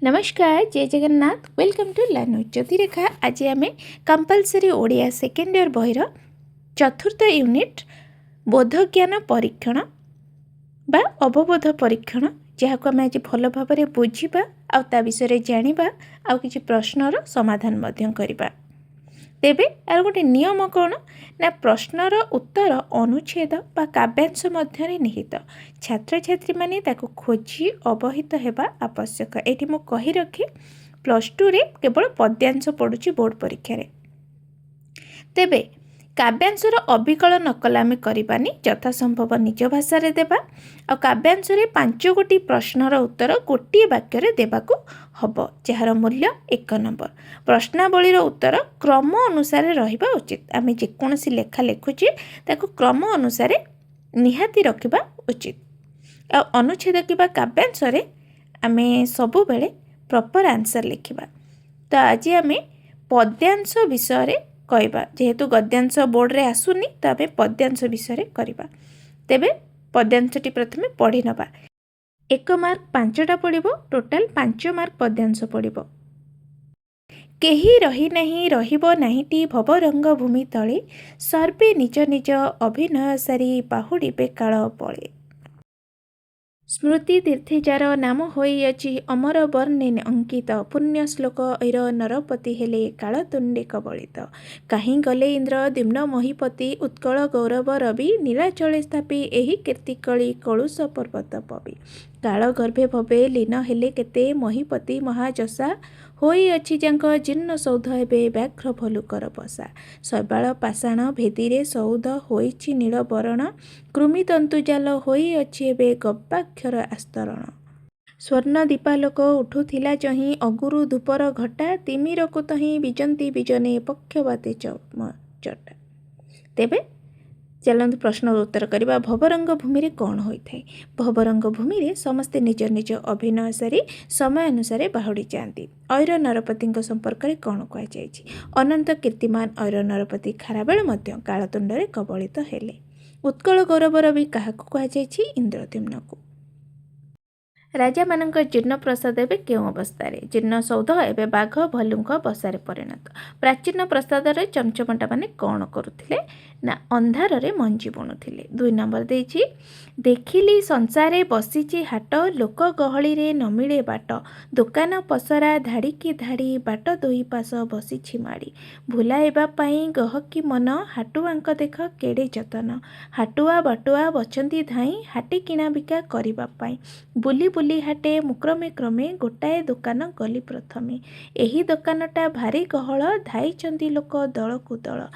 नमस्कार जय Jagannath welcome to learn with Jyotirekha. आज आम कंपलसरी ओडिया सेकेंड इयर बहिर चतुर्थ यूनिट बोध ज्ञान परीक्षण बा अवबोध परीक्षण जहाँ को आम आज भल भाव में बुझा आ विषय जाना आ कि प्रश्नर समाधान करवा। तेबे यार गोटे नियम कौन ना प्रश्नर उत्तर अनुच्छेद बा काव्यांश मध्य निहित छात्र छात्री माने ताको खोजी अवहित हेबा आवश्यक। एठी मु कही रखी +2 रे केवल पद्यांश पड़ुची बोर्ड परीक्षा रे। तेबे काव्यांशर अविकल नकल आम करवानी यथासंभव निज भाषा रे देबा आ काव्यांश रे 5 गोटी प्रश्नर उत्तर गोटे वाक्य रे देबाकू हबो जार मूल्य 1 नंबर। प्रश्नावलीर उत्तर क्रम अनुसार रहिबा उचित। आम जेकोसी लेखा लिखुचे ताको क्रम अनुसार निहाती रखिबा उचित। अनुच्छेद किबा काव्यांश रे आम सबु बेले प्रॉपर आंसर लिखिबा। तो आज आम पद्यांश विषय रे कहबा जेहेतु गद्यांश बोर्ड रे आसुनी तो आम पद्यांश विषय करवा। तेबे पद्यांशटी प्रथमे पढ़ी नबा। 1 मार्क 5टा पड़िबो, टोटाल 5 मार्क पद्यांश पड़िबो। केही रही नहीं रहिबो नाहीटी भव रंग भूमि तले सर्वे निज निज अभिनय सारी बाहुड़िबे काल पळे। स्मृति तीर्थीजार नाम होइअछि अमर वर्णे अंकित पुण्य श्लोक ऐर नरपति हेले कालतुंडे कबलित। काहीं गले इंद्र दिम्न महीपति उत्कल गौरव रवि नीलाचले स्थापी एही कीर्तिकली कलुष पर्वत पवि। काल गर्भे भवे लीन हेले केते महीपति महाजसा होइअछि जांक जीर्ण सौध हेबे व्याघ्र भलुकर बसा। शैबाଳ पाषाण भेदीरे सौध होइछि नील बरण कृमि तंतुजाल होइअछि एबे गव्याक्षर आस्तरण। स्वर्ण दीपालोक उठुथिला जहीं अगुरु धूपर घटा तिमिरकु तहीं बिजंती बिजने पक्षवाते चटा। तेबे चलନ୍ତୁ प्रश्नर उत्तर करवा। भवरंग भूमि रे कौन होता है? भवरंग भूमि रे समस्ते निज निज अभिनय सारी समय अनुसार बाहुड़ी जाती। ऐर नरपति संपर्क में कौन कहुई? अनंत कीर्तिमान ऐर नरपति खाराबेल कालतुंड रे कबलित हेले। उत्कल गौरव रवि क्या कहुई? इंद्रद्युम्न को। राजा मानक जीर्ण प्रसाद एवं क्यों अवस्था? जीर्ण सौध एवं बाघ भल्लुंक बसारे परिणत। प्राचीन प्रसाद रे चमचमटा माने कौन करुथिले ना अंधार रे मंजी बुणुथिले। 2 नंबर देछि देखिली संसारे बसीची हाट लोक गहली रे न मिले बाट दुकान पसरा धाड़ी की धाड़ी बाट दुई पास बसीची माड़ी भुलाइबा पई गहकी मन हाटुआंक देख केड़े जतन हाटुआ बाटुआ बचंती धाई हाटी किणा बिका करिबा पई बुली बुली हाटे मुक्रमे क्रमे गोटाए दुकान गली प्रथमे एही दुकानटा भारी गहळ धाईचंती लोक दलकु दल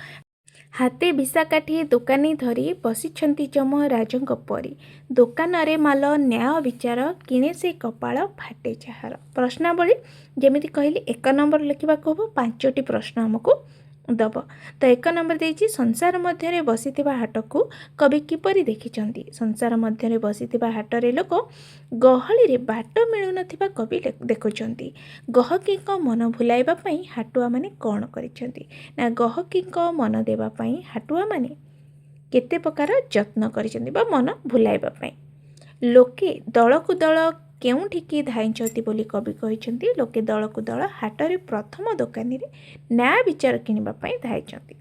हाते भिसाकाठी दुकानी धरी बसिछंती जम राजंग परी दुकान रे माल न्याय विचार किणे से कपाळ फाटे चाहार। प्रश्नावली जेमिति कहली 1 नंबर लिखिबाको हबो 5टी प्रश्न हमको दब। तो 1 नंबर देछि संसार मध्य बसीथिबा हाट को कवि किपरि देखिछंती। संसार मध्य बसीथिबा हाट रे लोक गहली रे बाट मिलु नथिबा कवि देखुछंती। गहकी को मन भुलाइबा पई हाटुआ माने कौन करिछंती ना गहकी को मन देबा पई हाटुआ माने केते प्रकार यत्न करिछंती बा मन भुलाइबा पई। लोके दलकु दल केउठिकी धाइंचती बोली कवि कहिछंती। लोके दलकु दल हाटरे प्रथम दुकानी रे न्याय विचार किनिबा पई धाइंचती।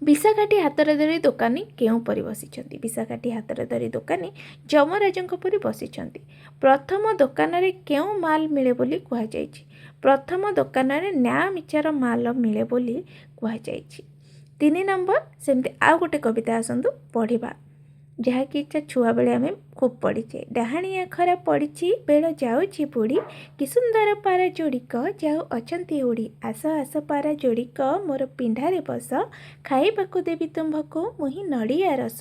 विशाखाटी हाथरे धरी दुकानी केउ परि बसिछंती। विशाखाटी हाथरे धरी दुकानी जमराजंक परि बसिछंती। प्रथम दुकान रे केउ माल मिले बोली कुहा जायछि? प्रथम दुकान रे न्याय विचार माल मिले बोली कुहा जायछि। 3 नंबर सेमते आ गोटे कविता आसंतु पढ़िबा जहाँकि छुआ बेले आम खूब पढ़ीचे। डाहाणिया खरा पड़ी बेल जाऊँगी बुड़ी कि सुंदर पारा जोड़िक जाऊ अचंती उड़ी आस आस पारा जोड़िक मोर पिंढारे बस खाइबाकू देवी तुम्भको मुही नड़िया रस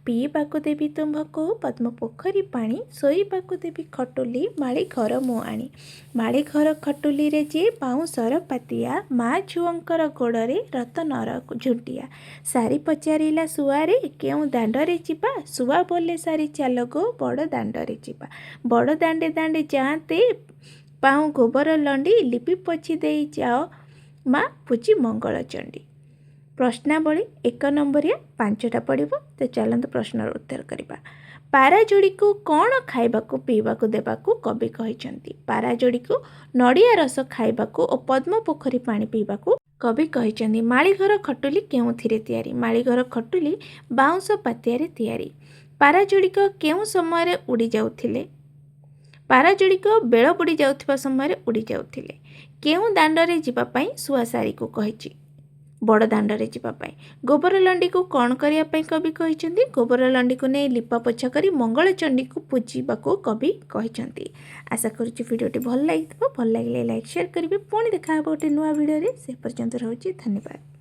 पीबाकू देवी तुम्भको पद्म पोखरी पानी शोइबाकू देवी खटुली माड़ी घर मु आनी माड़ी घर खटुली रे जे बाउंसर पातिया माँ झुअंकर गोड़े रतनर झुंटिया सारी पचारिला सुआरे केउ दांडरे जिबा सुआ बोले सारी चाल गो बड़ दांडरे जिबा बड़ दांडे दांडे जाते पाऊँ गोबर लंडी लिपि पोछि देई जाओ माँ पूजी मंगल चंडी। प्रश्नावली 1 नंबरिया 5टा पड़िबो। तो चलंतु प्रश्नर उत्तर करबा। ପାରାଯୋଡ଼ିକୁ କ'ଣ ଖାଇବାକୁ ପିଇବାକୁ ଦେବାକୁ କବି କହିଛନ୍ତି? ପାରାଯୋଡ଼ିକୁ ନଡ଼ିଆ ରସ ଖାଇବାକୁ ଓ ପଦ୍ମ ପୋଖରୀ ପାଣି ପିଇବାକୁ କବି କହିଛନ୍ତି। ମାଳିଘର ଖଟୁଲି କେଉଁଥିରେ ତିଆରି? ମାଳିଘର ଖଟୁଲି ବାଉଁଶ ପାତିଆରେ ତିଆରି। ପାରାଯୋଡ଼ିକ କେଉଁ ସମୟରେ ଉଡ଼ି ଯାଉଥିଲେ? ପାରାଯୋଡ଼ିକ ବେଳ ବୁଡ଼ି ଯାଉଥିବା ସମୟରେ ଉଡ଼ି ଯାଉଥିଲେ। କେଉଁ ଦାଣ୍ଡରେ ଯିବା ପାଇଁ ଶୁଆଶାରୀକୁ କହିଛି? ବଡ଼ ଦାଣ୍ଡରେ ଯିବା ପାଇଁ। ଗୋବର ଲଣ୍ଡିକୁ କ'ଣ କରିବା ପାଇଁ କବି କହିଛନ୍ତି? ଗୋବର ଲଣ୍ଡିକୁ ନେଇ ଲିପା ପୋଛା କରି ମଙ୍ଗଳଚଣ୍ଡୀକୁ ପୂଜିବାକୁ କବି କହିଛନ୍ତି। ଆଶା କରୁଛି ଭିଡ଼ିଓଟି ଭଲ ଲାଗିଥିବ। ଭଲ ଲାଗିଲେ ଲାଇକ୍ ସେୟାର କରିବେ। ପୁଣି ଦେଖା ହେବ ଗୋଟେ ନୂଆ ଭିଡ଼ିଓରେ। ସେ ପର୍ଯ୍ୟନ୍ତ ରହୁଛି। ଧନ୍ୟବାଦ।